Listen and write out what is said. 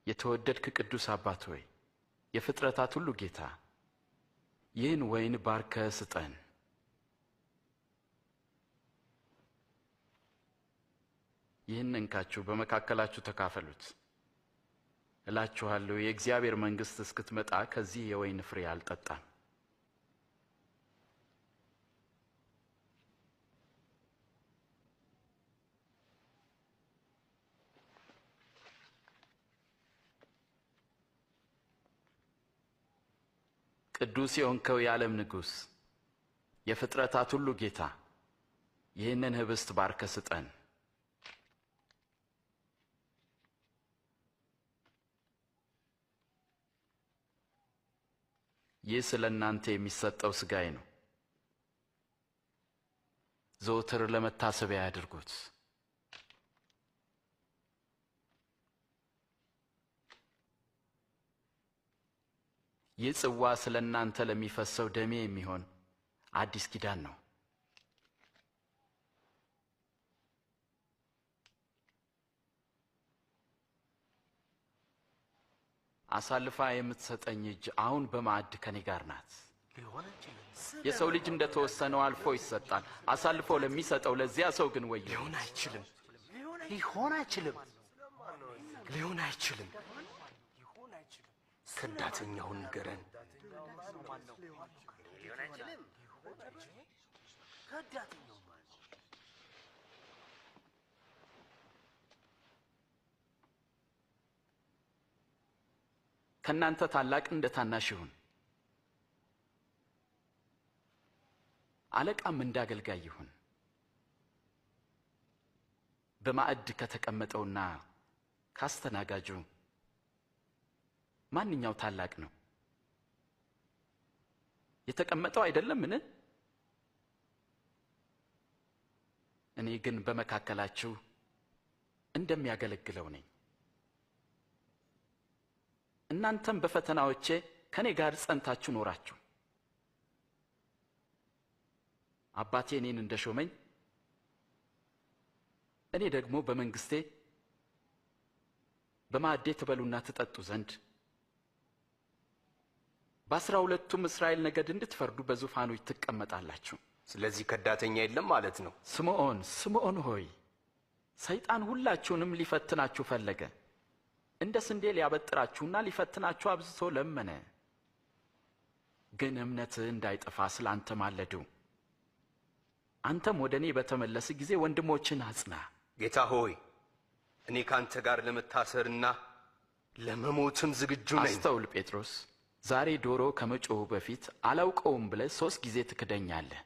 የተወደድክ ቅዱስ አባት ሆይ የፍጥረታት ሁሉ ጌታ ይህን ወይን ባርከህ ስጠን። ይህን እንካችሁ በመካከላችሁ ተካፈሉት። እላችኋለሁ የእግዚአብሔር መንግሥት እስክትመጣ ከዚህ የወይን ፍሬ አልጠጣም። ቅዱስ የሆንከው የዓለም ንጉሥ የፍጥረታት ሁሉ ጌታ ይህንን ኅብስት ባርከህ ስጠን። ይህ ስለ እናንተ የሚሰጠው ሥጋዬ ነው። ዘወትር ለመታሰቢያ ያድርጉት። ይህ ጽዋ ስለ እናንተ ለሚፈሰው ደሜ የሚሆን አዲስ ኪዳን ነው። አሳልፋ የምትሰጠኝ እጅ አሁን በማዕድ ከኔ ጋር ናት። የሰው ልጅ እንደተወሰነው አልፎ ይሰጣል። አሳልፎ ለሚሰጠው ለዚያ ሰው ግን ወዮ። ሊሆን አይችልም፣ ሊሆን አይችልም፣ ሊሆን አይችልም። ከዳተኛውን ንገረን። ከእናንተ ታላቅ እንደ ታናሽ ይሁን፣ አለቃም እንደ አገልጋይ ይሁን። በማዕድ ከተቀመጠውና ካስተናጋጁ ማንኛው ታላቅ ነው? የተቀመጠው አይደለምን? እኔ ግን በመካከላችሁ እንደሚያገለግለው ነኝ። እናንተም በፈተናዎቼ ከኔ ጋር ጸንታችሁ ኖራችሁ። አባቴ እኔን እንደሾመኝ እኔ ደግሞ በመንግስቴ በማዕዴ ትበሉና ትጠጡ ዘንድ በ12ቱም እስራኤል ነገድ እንድትፈርዱ በዙፋኖች ትቀመጣላችሁ። ስለዚህ ከዳተኛ የለም ማለት ነው። ስምዖን ስምዖን ሆይ ሰይጣን ሁላችሁንም ሊፈትናችሁ ፈለገ። እንደ ስንዴ ሊያበጥራችሁና ሊፈትናችሁ አብዝቶ ለመነ። ግን እምነትህ እንዳይጠፋ ስላንተ ማለዱ። አንተም ወደ እኔ በተመለስ ጊዜ ወንድሞችን አጽና። ጌታ ሆይ እኔ ካንተ ጋር ለመታሰርና ለመሞትም ዝግጁ ነኝ። አስተውል ጴጥሮስ፣ ዛሬ ዶሮ ከመጮሁ በፊት አላውቀውም ብለህ 3 ጊዜ ትክደኛለህ።